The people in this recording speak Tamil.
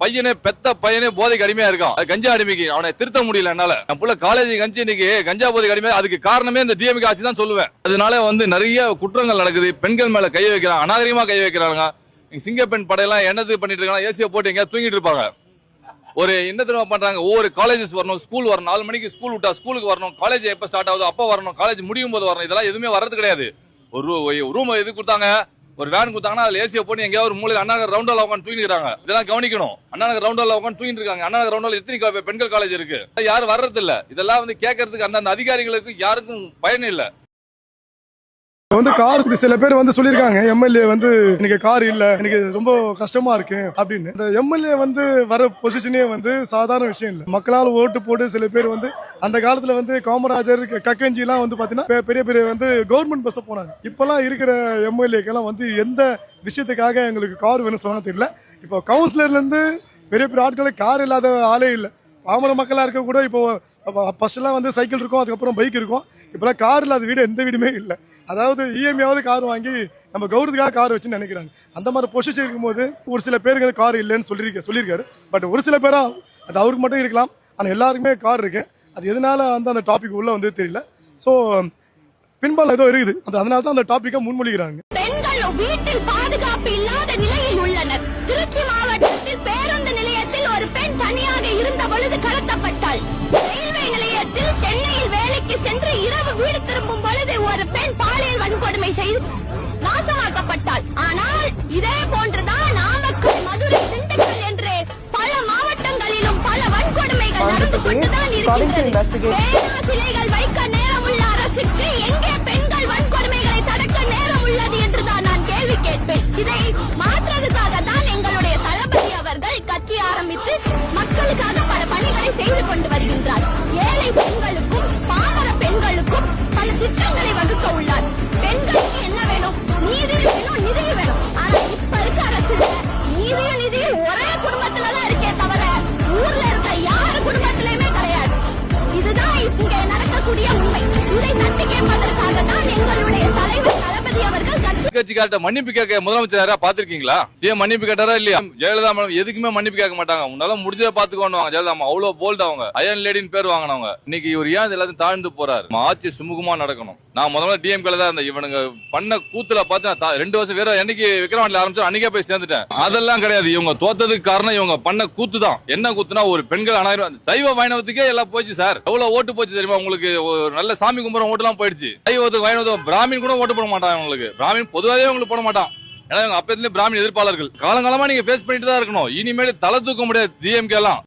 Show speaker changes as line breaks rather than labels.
பையனே பெத்த பையனே போதைக்கு அடிமையா இருக்கான். கஞ்சா அடிமைக்கு அவனை திருத்த முடியல என்னால. என் புள்ள காலேஜ் கஞ்சி இன்னைக்கு கஞ்சா போதைக்கு அடிமையா. அதுக்கு காரணமே இந்த டிஎம்கே ஆட்சி தான் சொல்லுவேன். அதனால நிறைய குற்றங்கள் நடக்குது. பெண்கள் மேல கை வைக்கிறாங்க, அநாகரிகமா கை வைக்கிறாங்க. சிங்கப்பெண் படையெல்லாம் என்னது பண்ணிட்டு இருக்காங்க, ஏசியை போட்டு எங்க தூங்கிட்டு இருப்பாங்க. ஒரு என்ன தெரியுமா பண்றாங்க, ஒவ்வொரு காலேஜஸ் வரணும், ஸ்கூல் வரணும், 4 மணிக்கு ஸ்கூல் விட்டா ஸ்கூலுக்கு வரணும், காலேஜ் எப்ப ஸ்டார்ட் ஆகுது அப்ப வரணும், காலேஜ் முடியும் போது வரணும். இதெல்லாம் எதுவுமே வர்றது கிடையாது. ஒரு ரூம் எது கொடுத்தாங்க, ஒரு வேன் கொடுத்தாங்கன்னா அதுல ஏசியை போட்டு எங்கேயாவது ஒரு மூலையில் அண்ணா நகர் ரவுண்டால உட்காந்து தூங்கிக்கிறாங்க. இதெல்லாம் கவனிக்கணும். அண்ணா நகர் ரவுண்டால உட்காந்து தூங்கிட்டு இருக்காங்க. அண்ணா நகர் ரவுண்டால எத்தனை பெண்கள் காலேஜ் இருக்கு, யாரும் வர்றது இல்ல. இதெல்லாம் கேட்கறதுக்கு அந்த அதிகாரிகளுக்கு யாருக்கும் பயன் இல்ல.
கார் சில பேர் சொல்லிருக்காங்க, எம்எல்ஏ எனக்கு கார் இல்ல, எனக்கு ரொம்ப கஷ்டமா இருக்கு அப்படின்னு. இந்த எம்எல்ஏ வர பொசிஷனே சாதாரண விஷயம் இல்ல. மக்களால் ஓட்டு போட்டு சில பேர் அந்த காலத்துல காமராஜர் கக்கஞ்சி எல்லாம் பாத்தீங்கன்னா பெரிய பெரிய கவர்மெண்ட் பஸ் போனாங்க. இப்பெல்லாம் இருக்கிற எம்எல்ஏக்கெல்லாம் எந்த விஷயத்துக்காக எங்களுக்கு கார் வேணும் சொன்னா தெரியல. இப்போ கவுன்சிலர்ல இருந்து பெரிய பெரிய ஆட்களுக்கு கார் இல்லாத ஆளே இல்ல. பாமர மக்களா இருக்க கூட இப்போ ஃபர்ஸ்ட் எல்லாம் சைக்கிள் இருக்கும், அதுக்கப்புறம் பைக் இருக்கும். இப்பெல்லாம் கார் இல்லாத வீடு எந்த வீடுமே இல்லை. அதாவது இஎம்ஐயாவது கார் வாங்கி நம்ம கௌரவத்துக்காக கார் வச்சுன்னு நினைக்கிறாங்க. அந்த மாதிரி பொசிஷன் இருக்கும்போது ஒரு சில பேருக்கு கார் இல்லைன்னு சொல்லியிருக்காரு. பட் ஒரு சில பேரா அது அவருக்கு மட்டும் இருக்கலாம், ஆனால் எல்லாருக்குமே கார் இருக்கு. அது எதனால அந்த டாபிக் உள்ள தெரியல. ஸோ பின்பால் ஏதோ இருக்குது, அதனால தான் அந்த டாபிக்கை முன்மொழிகிறாங்க.
பெண்கள் வீட்டில் பாதுகாப்பு இல்லாத நிலையில் உள்ளனர். திருச்சி மாவட்டத்தில் பேருந்து நிலையத்தில் ஒரு பெண் தனியாக இருந்த பொழுது கடத்தப்பட்டாள். ரயில்வே நிலையத்தில் சென்னையில் வேலைக்கு சென்று இரவு வீடு திரும்பும் பொழுது ஒரு பெண் பாலியல் வன்கொடுமை செய்து நாசமாக்கப்பட்டாள். ஆனால் இதே போன்றுதான் நாமக்கல், மதுரை, திண்டுக்கல் என்று பல மாவட்டங்களிலும் பல வன்கொடுமைகள் நடந்து கொண்டுதான் இருக்கின்றது. சிலைகள் வைக்க நேரம் உள்ள அரசுக்கு எங்கே பெண்கள் வன்கொடுமைகளை தடுக்க நேரம் உள்ளது என்றுதான் நான் கேள்வி கேட்பேன். இதை மாற்றுவதற்காக தான் எங்களுடைய தளபதி அவர்கள் கட்சி ஆரம்பித்து மக்களுக்காக பல பணிகளை செய்து கொண்டு வருகின்றார். ஏழை பெண்களுக்கும் பாமர பெண்களுக்கும் பல திட்டங்களை வகுக்க உள்ளார். பெண்களுக்கு என்ன வேணும்? நீதியும் வேணும், நிதியும் வேணும். ஆனா இப்ப இருக்க அரசுல நீதியும் நிதியும் ஒரே குடும்பத்துலதான் இருக்கே தவிர ஊர்ல இருக்க யாரு குடும்பத்திலயுமே கிடையாது. இதுதான் இங்க நடக்கக்கூடிய உண்மை. இதை தட்டி கேட்பதற்காக தான் எங்களுடைய தலைவர் தளபதி அவர்கள்
கட்சிக்கார்ட்ட மன்னிப்பு கேட்க முதலமைச்சர் யாரா பாத்திருக்கீங்களா? சிஎம் மன்னிப்பு கேட்டாரா இல்லையா? ஜெயலலிதா மேடம் எதுக்குமே மன்னிப்பு கேட்க மாட்டாங்க. உன்னால முடிஞ்சதை பாத்துக்கோன்னு ஜெயலலிதா அவ்வளவு போல்ட். அவங்க அயன் லேடின்னு பேர் வாங்கினவங்க. இன்னைக்கு இவர் ஏன் எல்லாத்தையும் தாழ்ந்து போறாரு? ஆட்சி சுமூகமா நடக்கணும். நான் முதல்ல டிஎம்கேல தான் இருந்தேன். இவனுங்க பண்ண கூத்துல பார்த்து 2 வருஷம் வேற என்னைக்கு விக்ரவாண்டில ஆரம்பிச்சு அன்னைக்கே போய் சேர்ந்துட்டேன். அதெல்லாம் கிடையாது. இவங்க தோத்ததுக்கு காரணம் இவங்க பண்ண கூத்து தான். என்ன கூத்துனா, ஒரு பெண்கள் அனாயிரம் சைவ வைணவத்துக்கே எல்லாம் போச்சு சார். எவ்வளவு ஓட்டு போச்சு தெரியுமா உங்களுக்கு? ஒரு நல்ல சாமி கும்புற ஓட்டு எல்லாம் போயிடுச்சு. சைவத்துக்கு வைணவத்துக்கு பிராமின் கூட ஓட்டு போட மாட்டாங்க. உங்களுக்கு பிராமின் பொதுவாகவே உங்களுக்கு போட மாட்டான். ஏன்னா அப்பத்துல பிராமின் எதிர்ப்பாளர்கள் காலங்காலமா நீங்க பேஸ் பண்ணிட்டு தான் இருக்கணும். இனிமேல் தலை தூக்க முடியாது டிஎம்கே எல்லாம்.